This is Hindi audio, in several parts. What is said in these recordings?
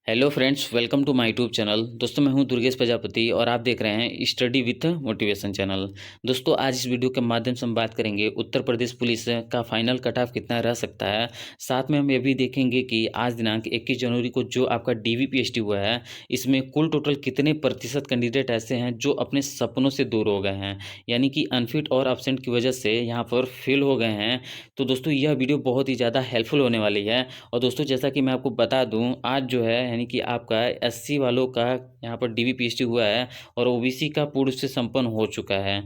Hello friends, welcome to my YouTube channel. दोस्तों, मैं हूं दुर्गेश प्रजापति और आप देख रहे हैं स्टडी विथ मोटिवेशन चैनल। दोस्तों, आज इस वीडियो के माध्यम से हम बात करेंगे उत्तर प्रदेश पुलिस का फाइनल कट ऑफ कितना रह सकता है। साथ में हम ये भी देखेंगे कि आज दिनांक 21 जनवरी को जो आपका डीवीपीएसटी हुआ है, इसमें कुल टोटल कितने प्रतिशत कैंडिडेट ऐसे हैं जो अपने सपनों से दूर हो गए हैं, यानी कि अनफिट और एब्सेंट की वजह से यहाँ पर फेल हो गए हैं। तो दोस्तों, यह वीडियो बहुत ही ज़्यादा हेल्पफुल होने वाली है। और दोस्तों, जैसा कि मैं आपको बता दूं, आज जो है यानी कि आपका एससी वालों का यहाँ पर डीवीपीएसटी हुआ है और ओबीसी का पूर्ण से संपन्न हो चुका है।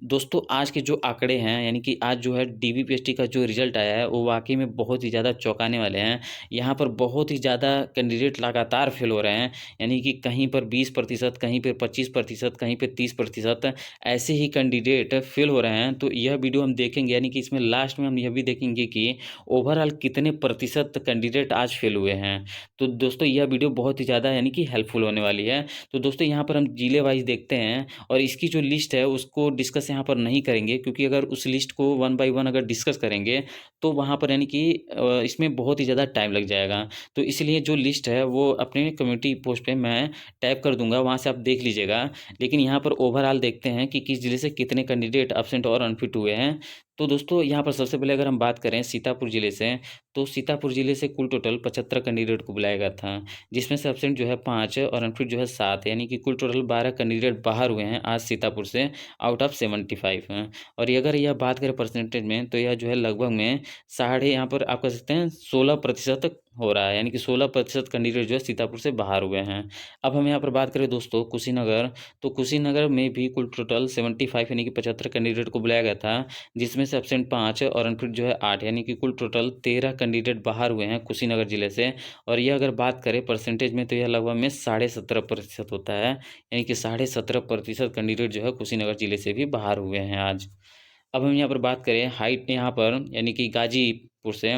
दोस्तों, आज के जो आंकड़े हैं, यानी कि आज जो है डीवीपीएसटी का जो रिजल्ट आया है, वो वाकई में बहुत ही ज़्यादा चौंकाने वाले हैं। यहाँ पर बहुत ही ज़्यादा कैंडिडेट लगातार फेल हो रहे हैं, यानी कि कहीं पर 20%, कहीं पर 25%, कहीं पर 30% ऐसे ही कैंडिडेट फेल हो रहे हैं। तो यह वीडियो हम देखेंगे, यानी कि इसमें लास्ट में हम यह भी देखेंगे कि ओवरऑल कितने प्रतिशत कैंडिडेट आज फेल हुए हैं। तो दोस्तों, यह वीडियो बहुत ही ज़्यादा यानी कि हेल्पफुल होने वाली है। तो दोस्तों, यहाँ पर हम जिले वाइज देखते हैं और इसकी जो लिस्ट है उसको डिस्कस यहाँ पर नहीं करेंगे, क्योंकि अगर उस लिस्ट को वन बाय वन अगर डिस्कस करेंगे तो वहाँ पर यानी कि इसमें बहुत ही ज़्यादा टाइम लग जाएगा। तो इसलिए जो लिस्ट है वो अपने कम्युनिटी पोस्ट पे मैं टाइप कर दूंगा, वहाँ से आप देख लीजिएगा। लेकिन यहाँ पर ओवरऑल देखते हैं कि किस जिले से कितने कैंडिडेट एब्सेंट और अनफिट हुए हैं। तो दोस्तों, यहाँ पर सबसे पहले अगर हम बात करें सीतापुर जिले से, तो सीतापुर जिले से कुल टोटल 75 कैंडिडेट को बुलाया गया था, जिसमें से एब्सेंट जो है 5 और अनफिट जो है 7, यानी कि कुल टोटल 12 कैंडिडेट बाहर हुए हैं आज सीतापुर से आउट ऑफ 75 हैं। और ये अगर यह बात करें परसेंटेज में, तो यह जो है लगभग में साढ़े यहाँ पर आप कह सकते हैं 16% हो रहा है, यानी कि 16% कैंडिडेट जो है सीतापुर से बाहर हुए हैं। अब हम यहाँ पर बात करें दोस्तों कुशीनगर, तो कुशीनगर में भी कुल टोटल 75 यानी कि 75 कैंडिडेट को बुलाया गया था, जिसमें से एब्सेंट 5 और अनफिट जो है 8, यानी कि कुल टोटल 13 कैंडिडेट बाहर हुए हैं कुशीनगर जिले से। और ये अगर बात करें परसेंटेज में, तो यह लगभग में 17.5% होता है, यानी कि 17.5% कैंडिडेट जो है कुशीनगर जिले से भी बाहर हुए हैं आज। अब हम यहाँ पर बात करें हाइट यहाँ पर, यानी कि गाजीपुर से,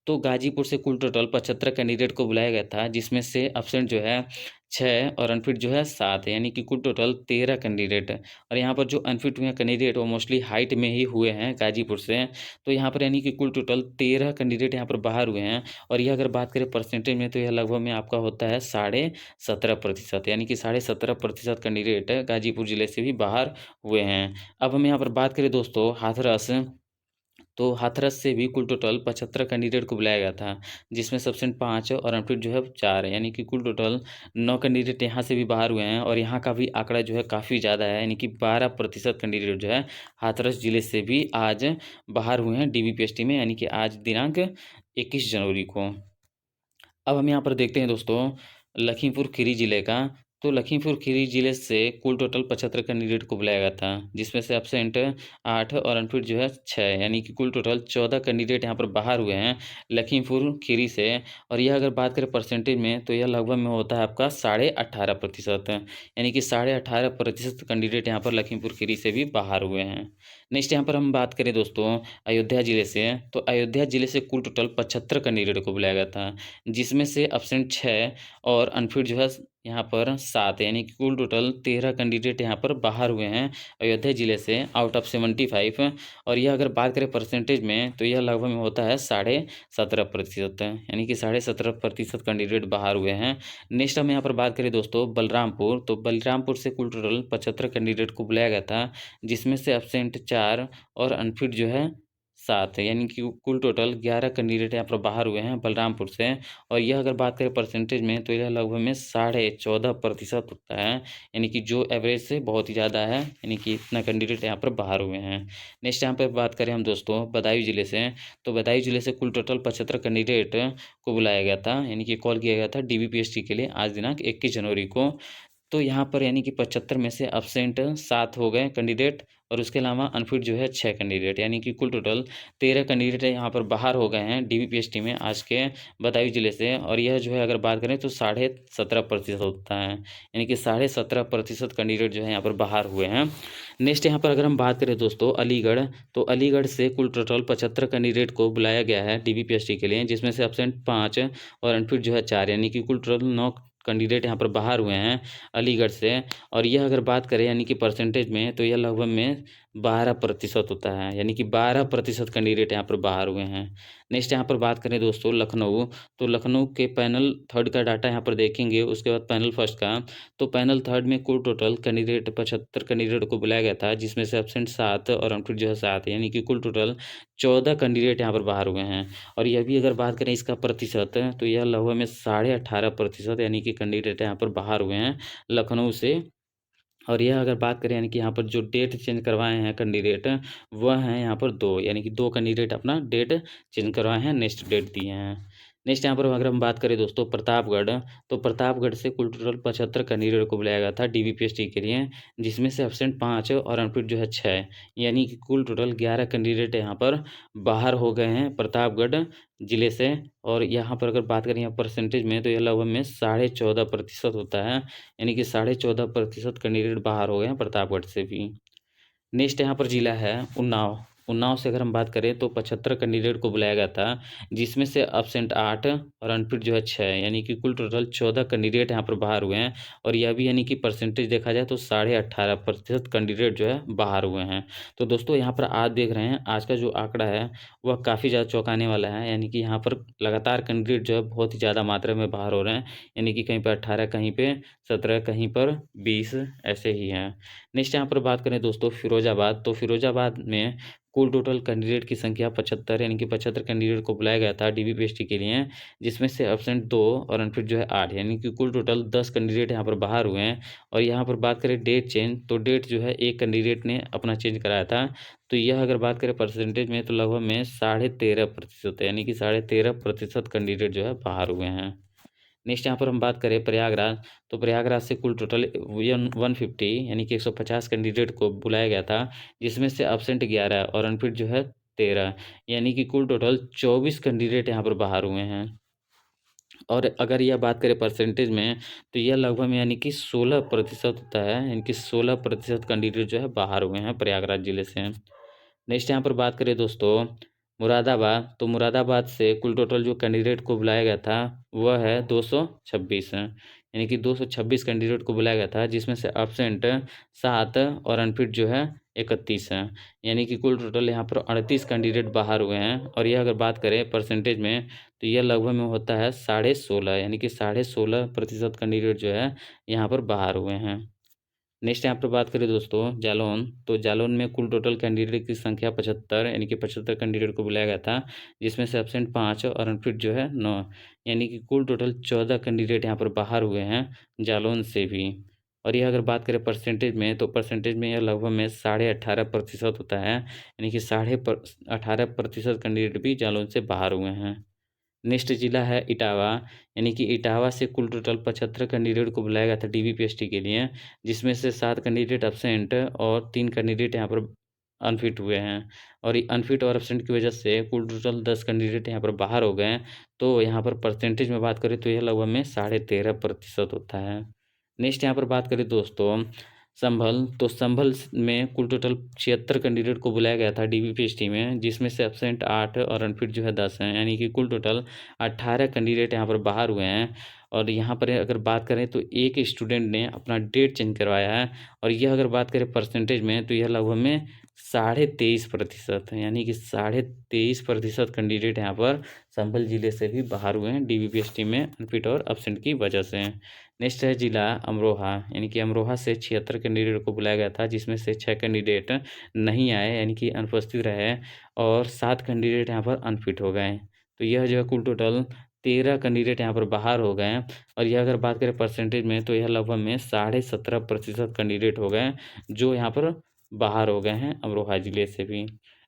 तो गाजीपुर से कुल टोटल 75 कैंडिडेट को बुलाया गया था, जिसमें से एब्सेंट जो है 6 और अनफिट जो है 7, यानी कि कुल टोटल 13 कैंडिडेट। और यहाँ पर जो अनफिट हुए कैंडिडेट वो मोस्टली हाइट में ही हुए हैं गाजीपुर से। तो यहाँ पर यानी कि कुल टोटल 13 कैंडिडेट यहाँ पर बाहर हुए हैं। और यह अगर बात करें परसेंटेज में, तो यह लगभग में आपका होता है 17.5%, यानी कि 17.5% कैंडिडेट गाजीपुर जिले से भी बाहर हुए हैं। अब हम यहाँ पर बात करें दोस्तों हाथरस, तो हाथरस से भी कुल टोटल 75 कैंडिडेट को बुलाया गया था, जिसमें सब्सेंट 5 और अनफिट जो है 4 है, यानी कि कुल टोटल 9 कैंडिडेट यहाँ से भी बाहर हुए हैं। और यहाँ का भी आंकड़ा जो है काफ़ी ज़्यादा है, यानी कि 12% कैंडिडेट जो है हाथरस जिले से भी आज बाहर हुए हैं डीवीपीएसटी में, यानी कि आज दिनांक 21 जनवरी को। अब हम यहाँ पर देखते हैं दोस्तों लखीमपुर खीरी जिले का, तो लखीमपुर खीरी जिले से कुल टोटल 75 कैंडिडेट को बुलाया गया था, जिसमें से एब्सेंट 8 और अनफिट जो है 6, यानी कि कुल टोटल 14 कैंडिडेट यहाँ पर बाहर हुए हैं लखीमपुर खीरी से। और यह अगर बात करें परसेंटेज में, तो यह लगभग में होता है आपका 18.5%, यानी कि 18.5% कैंडिडेट यहाँ पर लखीमपुर खीरी से भी बाहर हुए हैं। नेक्स्ट यहाँ पर हम बात करें दोस्तों अयोध्या जिले से, तो अयोध्या जिले से कुल टोटल 75 कैंडिडेट को बुलाया गया था, जिसमें से एब्सेंट 6 और अनफिट जो है यहाँ पर 7, यानी कि कुल टोटल 13 कैंडिडेट यहाँ पर बाहर हुए हैं अयोध्या जिले से आउट ऑफ 75। और यह अगर बात करें परसेंटेज में, तो यह लगभग में होता है 17.5%, यानी कि 17.5% कैंडिडेट बाहर हुए हैं। नेक्स्ट हम यहाँ पर बात करें दोस्तों बलरामपुर, तो बलरामपुर से कुल टोटल 75 कैंडिडेट को बुलाया गया था, जिसमें से एब्सेंट 4 और अनफिट जो है 7 है, यानी कि कुल टोटल 11 कैंडिडेट यहाँ पर बाहर हुए हैं बलरामपुर से। और यह अगर बात करें परसेंटेज में, तो यह लगभग में 14.5% होता है, यानी कि जो एवरेज से बहुत ही ज़्यादा है, यानी कि इतना कैंडिडेट यहाँ पर बाहर हुए हैं। नेक्स्ट यहाँ पर बात करें हम दोस्तों बदायूं जिले से, तो बदायूं जिले से कुल टोटल 75 कैंडिडेट को बुलाया गया था, यानी कि कॉल किया गया था डीवीपीएसटी के लिए आज दिनांक 21 जनवरी को। तो यहाँ पर यानी कि 75 में से एब्सेंट 7 हो गए कैंडिडेट, और उसके अलावा अनफिट जो है 6 कैंडिडेट, यानी कि कुल टोटल 13 कैंडिडेट यहाँ पर बाहर हो गए हैं डीवीपीएसटी में आज के बदायूं जिले से। और यह जो है अगर बात करें तो 17.5% होता है, यानी कि 17.5% कैंडिडेट जो है यहाँ पर बाहर हुए हैं। नेक्स्ट यहाँ पर अगर हम बात करें दोस्तों अलीगढ़, तो अलीगढ़ से कुल टोटल 75 कैंडिडेट को बुलाया गया है डीवीपीएसटी के लिए, जिसमें से एब्सेंट 5 और अनफिट जो है 4, यानी कि कुल टोटल 9 कैंडिडेट यहाँ पर बाहर हुए हैं अलीगढ़ से। और यह अगर बात करें यानी कि परसेंटेज में, तो यह लगभग में 12% होता है, यानी कि 12% कैंडिडेट यहाँ पर बाहर हुए हैं। नेक्स्ट यहाँ पर बात करें दोस्तों लखनऊ, तो लखनऊ के पैनल थर्ड का डाटा यहाँ पर देखेंगे, उसके बाद पैनल फर्स्ट का। तो पैनल थर्ड में कुल टोटल कैंडिडेट 75 कैंडिडेट को बुलाया गया था, जिसमें से एब्सेंट 7 और अनफिट जो है 7, यानी कि कुल टोटल 14 कैंडिडेट यहाँ पर बाहर हुए हैं। और यह भी अगर बात करें इसका प्रतिशत, तो यह लगभग में 18.5% यानी कि कैंडिडेट यहाँ पर बाहर हुए हैं लखनऊ से। और यह अगर बात करें यानी कि यहाँ पर जो डेट चेंज करवाए हैं कैंडिडेट, वह हैं यहाँ पर 2, यानी कि 2 कैंडिडेट अपना डेट चेंज करवाए हैं, नेक्स्ट डेट दिए हैं। नेक्स्ट यहाँ पर अगर हम बात करें दोस्तों प्रतापगढ़, तो प्रतापगढ़ से कुल टोटल 75 कैंडिडेट को बुलाया गया था डीबीपीएसटी के लिए, जिसमें से एब्सेंट 5 और अनफिट जो है 6, यानी कि कुल टोटल 11 कैंडिडेट यहाँ पर बाहर हो गए हैं प्रतापगढ़ ज़िले से। और यहाँ पर अगर बात करें यहाँ परसेंटेज में, तो यह लगभग में 14.5% होता है, यानी कि 14.5% कैंडिडेट बाहर हो गए हैं प्रतापगढ़ से भी। नेक्स्ट यहाँ पर ज़िला है उन्नाव। उन्नाव से अगर हम बात करें तो 75 कैंडिडेट को बुलाया गया था, जिसमें से एब्सेंट 8 और अनफिट जो है 6, यानी कि कुल टोटल 14 कैंडिडेट यहाँ पर बाहर हुए हैं। और यह भी यानी कि परसेंटेज देखा जाए तो 18.5% कैंडिडेट जो है बाहर हुए हैं। तो दोस्तों यहाँ पर आज देख रहे हैं आज का जो आंकड़ा है वह काफ़ी ज़्यादा चौंकाने वाला है, यानी कि यहाँ पर लगातार कैंडिडेट जो है बहुत ही ज़्यादा मात्रा में बाहर हो रहे हैं, यानी कि कहीं पर 18, कहीं पर 17, कहीं पर 20 ऐसे ही हैं। नेक्स्ट यहाँ पर बात करें दोस्तों फिरोजाबाद, तो फिरोजाबाद में कुल टोटल कैंडिडेट की संख्या 75, यानी कि 75 कैंडिडेट को बुलाया गया था डीबीपीएसटी के लिए, जिसमें से एब्सेंट 2 और अनफिट जो है 8, यानी कि कुल टोटल 10 कैंडिडेट यहाँ पर बाहर हुए हैं। और यहाँ पर बात करें डेट चेंज, तो डेट जो है एक कैंडिडेट ने अपना चेंज कराया था, तो यह अगर बात करें परसेंटेज में, तो लगभग में 13.5% है, यानी कि 13.5% कैंडिडेट जो है बाहर हुए हैं। नेक्स्ट यहाँ पर हम बात करें प्रयागराज, तो प्रयागराज से कुल टोटल 150, यानी कि 150 कैंडिडेट को बुलाया गया था, जिसमें से एब्सेंट 11 और अनफिट जो है 13, यानी कि कुल टोटल 24 कैंडिडेट यहाँ पर बाहर हुए हैं। और अगर यह बात करें परसेंटेज में, तो यह लगभग में यानी कि 16% होता है, यानी कि 16% कैंडिडेट जो है बाहर हुए हैं प्रयागराज जिले से। नेक्स्ट यहाँ पर बात करें दोस्तों मुरादाबाद, तो मुरादाबाद से कुल टोटल जो कैंडिडेट को बुलाया गया था वह है 226 है, यानी कि 226 कैंडिडेट को बुलाया गया था, जिसमें से एब्सेंट 7 और अनफिट जो है 31 है, यानी कि कुल टोटल यहाँ पर 38 कैंडिडेट बाहर हुए हैं। और यह अगर बात करें परसेंटेज में, तो यह लगभग में होता है 16.5, यानी कि 16.5% कैंडिडेट जो है यहाँ पर बाहर हुए हैं। नेक्स्ट यहाँ पर बात करें दोस्तों जालौन, तो जालौन में कुल टोटल कैंडिडेट की संख्या 75, यानी कि 75 कैंडिडेट को बुलाया गया था, जिसमें से एब्सेंट 5 और अनफिट जो है 9, यानी कि कुल टोटल 14 कैंडिडेट यहाँ पर बाहर हुए हैं जालौन से भी। और यह अगर बात करें परसेंटेज में, तो परसेंटेज में यह लगभग में 18.5% होता है, यानी कि 18.5% कैंडिडेट भी जालौन से बाहर हुए हैं। नेक्स्ट जिला है इटावा, यानी कि इटावा से कुल टोटल 75 कैंडिडेट को बुलाया गया था डीबीपीएसटी के लिए, जिसमें से 7 कैंडिडेट एब्सेंट और 3 कैंडिडेट यहाँ पर अनफिट हुए हैं। और अनफिट और एब्सेंट की वजह से कुल टोटल 10 कैंडिडेट यहाँ पर बाहर हो गए हैं। तो यहाँ पर परसेंटेज में बात करें तो यह लगभग में 13.5% होता है। नेक्स्ट यहाँ पर बात करें दोस्तों संभल, तो संभल में कुल टोटल 76 कैंडिडेट को बुलाया गया था डीबीपीएसटी में, जिसमें से एब्सेंट 8 और अनफिट जो है 10 हैं, यानी कि कुल टोटल 18 कैंडिडेट यहाँ पर बाहर हुए हैं। और यहाँ पर अगर बात करें तो एक स्टूडेंट ने अपना डेट चेंज करवाया है। और यह अगर बात करें परसेंटेज में, तो यह लगभग में 23.5% है, यानी कि 23.5% कैंडिडेट यहाँ पर संभल जिले से भी बाहर हुए हैं डीबीपीएसटी में अनफिट और एब्सेंट की वजह से। नेक्स्ट है जिला अमरोहा, यानी कि अमरोहा से 76 कैंडिडेट को बुलाया गया था, जिसमें से 6 कैंडिडेट नहीं आए, यानी कि अनुपस्थित रहे, और 7 कैंडिडेट यहाँ पर अनफिट हो गए। तो यह जो है कुल टोटल 13 कैंडिडेट यहाँ पर बाहर हो गए। और यह अगर बात करें परसेंटेज में, तो यह लगभग में 17.5% कैंडिडेट हो गए जो यहाँ पर बाहर हो गए हैं अमरोहा ज़िले से भी।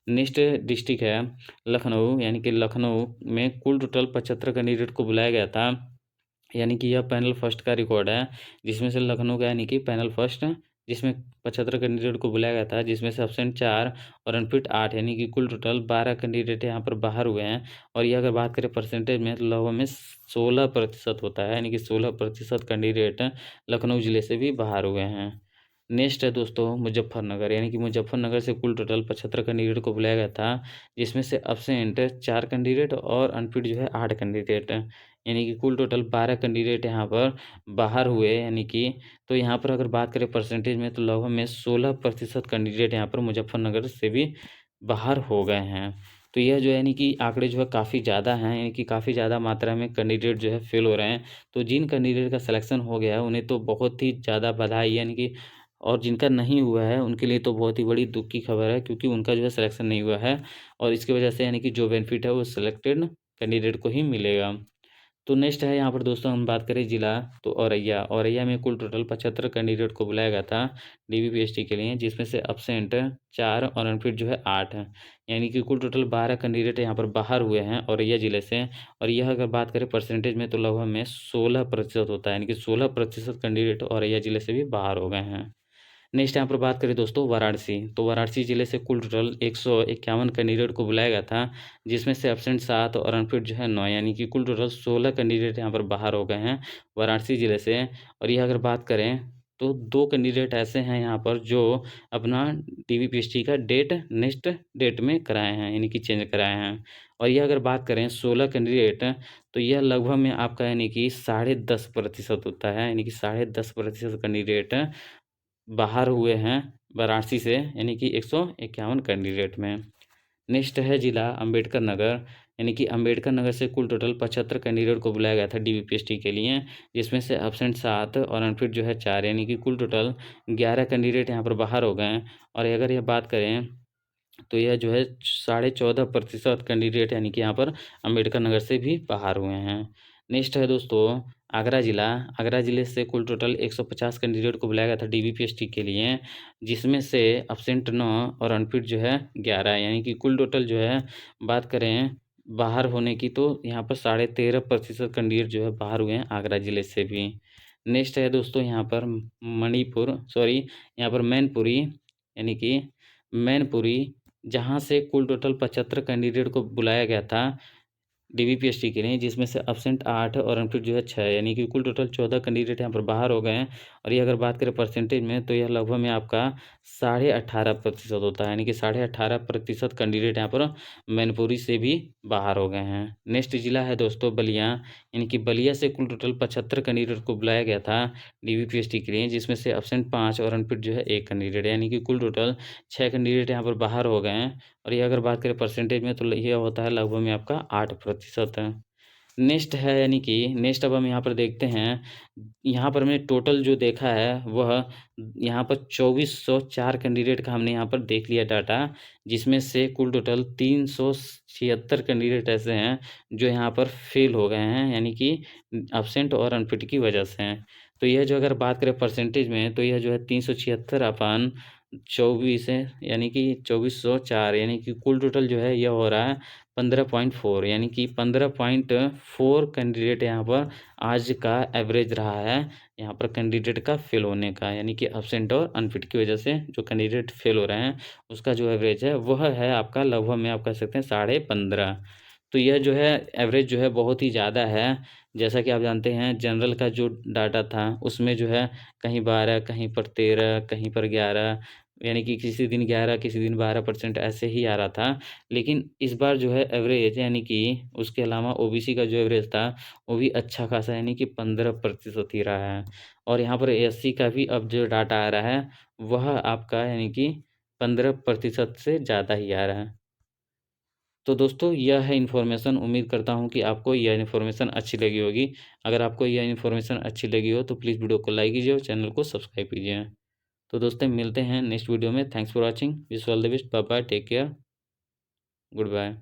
नेक्स्ट डिस्ट्रिक्ट है लखनऊ, यानी कि लखनऊ में कुल टोटल 75 कैंडिडेट को बुलाया गया था, यानी कि यह पैनल फर्स्ट का रिकॉर्ड है, जिसमें से लखनऊ का यानी कि पैनल फर्स्ट, जिसमें 75 कैंडिडेट को बुलाया गया था, जिसमें से एब्सेंट 4 और अनफिट 8, यानी कि कुल टोटल 12 कैंडिडेट यहाँ पर बाहर हुए हैं। और ये अगर बात करें परसेंटेज में, तो लगभग में 16% होता है, यानी कि 16% कैंडिडेट लखनऊ ज़िले से भी बाहर हुए हैं। नेक्स्ट है दोस्तों मुजफ्फरनगर, यानी कि मुजफ्फरनगर से कुल टोटल 75 कैंडिडेट को बुलाया गया था, जिसमें से एब्सेंट 4 कैंडिडेट और अनफिट जो है 8 कैंडिडेट, यानी कि कुल टोटल 12 कैंडिडेट यहाँ पर बाहर हुए, यानी कि तो यहाँ पर अगर बात करें परसेंटेज में, तो लगभग में 16% कैंडिडेट यहाँ पर मुजफ्फरनगर से भी बाहर हो गए हैं। तो यह जो है यानी कि आंकड़े जो है काफ़ी ज़्यादा हैं, यानी कि काफ़ी ज़्यादा मात्रा में कैंडिडेट जो है फेल हो रहे हैं। तो जिन कैंडिडेट का सिलेक्शन हो गया है उन्हें तो बहुत ही ज़्यादा बधाई, यानी कि और जिनका नहीं हुआ है उनके लिए तो बहुत ही बड़ी दुःख की खबर है, क्योंकि उनका जो है सिलेक्शन नहीं हुआ है और इसकी वजह से यानी कि जो बेनिफिट है वो सिलेक्टेड कैंडिडेट को ही मिलेगा। तो नेक्स्ट है यहाँ पर दोस्तों, हम बात करें जिला, तो औरैया। औरैया में कुल टोटल 75 कैंडिडेट को बुलाया गया था डीबीपीएसटी के लिए, जिसमें से अब्सेंट 4 और अनफिट जो है 8 है। यानी कि कुल टोटल 12 कैंडिडेट यहाँ पर बाहर हुए हैं औरैया ज़िले से। और यह अगर बात करें परसेंटेज में, तो लगभग में 16% होता है, यानी कि 16% कैंडिडेट औरैया ज़िले से भी बाहर हो गए हैं। नेक्स्ट यहाँ पर बात करें दोस्तों वाराणसी, तो वाराणसी ज़िले से कुल टोटल 151 कैंडिडेट को बुलाया गया था, जिसमें से एब्सेंट 7 और अनफिट जो है 9, यानी कि कुल टोटल 16 कैंडिडेट यहाँ पर बाहर हो गए हैं वाराणसी ज़िले से। और यह अगर बात करें, तो 2 कैंडिडेट ऐसे हैं यहाँ पर जो अपना डीबीपीएसटी का डेट नेक्स्ट डेट में कराए हैं, यानी कि चेंज कराए हैं। और यह अगर बात करें 16 कैंडिडेट, तो यह लगभग में आपका यानी कि 10.5% होता है, यानी कि 10.5% कैंडिडेट बाहर हुए हैं वाराणसी से, यानी कि 151 कैंडिडेट में। नेक्स्ट है जिला अम्बेडकर नगर, यानी कि अम्बेडकर नगर से कुल टोटल 75 कैंडिडेट को बुलाया गया था डीबीपीएसटी के लिए, जिसमें से एब्सेंट 7 और अनफिट जो है 4, यानी कि कुल टोटल 11 कैंडिडेट यहाँ पर बाहर हो गए हैं। और अगर यह बात करें, तो यह जो है 14.5% कैंडिडेट यानी कि यहाँ पर अम्बेडकर नगर से भी बाहर हुए हैं। नेक्स्ट है दोस्तों आगरा ज़िला। आगरा ज़िले से कुल टोटल 150 कैंडिडेट को बुलाया गया था डीबीपीएसटी के लिए, जिसमें से अब्सेंट 9 और अनफिट जो है 11, यानी कि कुल टोटल जो है बात करें बाहर होने की, तो यहाँ पर 13.5% कैंडिडेट जो है बाहर हुए हैं आगरा ज़िले से भी। नेक्स्ट है दोस्तों यहाँ पर यहाँ पर मैनपुरी, यानी कि मैनपुरी, जहाँ से कुल टोटल 75 कैंडिडेट को बुलाया गया था डीबीपीएसटी के लिए, जिसमें से एब्सेंट 8 और अनफिट जो है 6, यानी कि कुल टोटल 14 कैंडिडेट यहाँ पर बाहर हो गए हैं। और ये अगर बात करें परसेंटेज में, तो यह लगभग में आपका 18.5% होता है, यानी कि 18.5% कैंडिडेट यहाँ पर मैनपुरी से भी बाहर हो गए हैं। नेक्स्ट जिला है दोस्तों बलिया, यानी कि बलिया से कुल टोटल 75 कैंडिडेट को बुलाया गया था डीबीपीएसटी के लिए, जिसमें से एब्सेंट 5 और अनफिट जो है 1 कैंडिडेट, यानी कि कुल टोटल 6 कैंडिडेट यहाँ पर बाहर हो गए हैं। और ये अगर बात करें परसेंटेज में, तो ये होता है लगभग में आपका 8% है। नेक्स्ट है, यानी कि नेक्स्ट अब हम यहाँ पर देखते हैं, यहाँ पर हमने टोटल जो देखा है वह यहाँ पर 2404 कैंडिडेट का हमने यहाँ पर देख लिया डाटा, जिसमें से कुल टोटल 376 कैंडिडेट ऐसे हैं जो यहाँ पर फेल हो गए हैं, यानी कि एब्सेंट और अनफिट की वजह से हैं। तो यह जो अगर बात करें परसेंटेज में, तो यह जो है 376 अपन 24 है, यानी कि 2404, यानी कि कुल टोटल जो है यह हो रहा है 15.4, यानी कि 15.4 कैंडिडेट यहाँ पर आज का एवरेज रहा है यहाँ पर कैंडिडेट का फेल होने का, यानी कि एब्सेंट और अनफिट की वजह से जो कैंडिडेट फेल हो रहे हैं उसका जो एवरेज है वह है आपका लगभग में आप कह सकते हैं 15.5। तो यह जो है एवरेज जो है बहुत ही ज़्यादा है। जैसा कि आप जानते हैं जनरल का जो डाटा था उसमें जो है कहीं 12, कहीं पर 13, कहीं पर 11, यानी कि किसी दिन 11 किसी दिन 12% ऐसे ही आ रहा था। लेकिन इस बार जो है एवरेज, यानी कि उसके अलावा ओबीसी का जो एवरेज था वो भी अच्छा खासा, यानी कि 15% ही रहा है। और यहाँ पर एससी का भी अब जो डाटा आ रहा है वह आपका यानी कि 15% से ज़्यादा ही आ रहा है। तो दोस्तों यह है इन्फॉर्मेशन, उम्मीद करता हूँ कि आपको यह इन्फॉर्मेशन अच्छी लगी होगी। अगर आपको यह इन्फॉर्मेशन अच्छी लगी हो तो प्लीज़ वीडियो को लाइक कीजिए और चैनल को सब्सक्राइब कीजिए। तो दोस्तों मिलते हैं नेक्स्ट वीडियो में। Thanks for watching, wish all the best, bye bye, take care, good bye.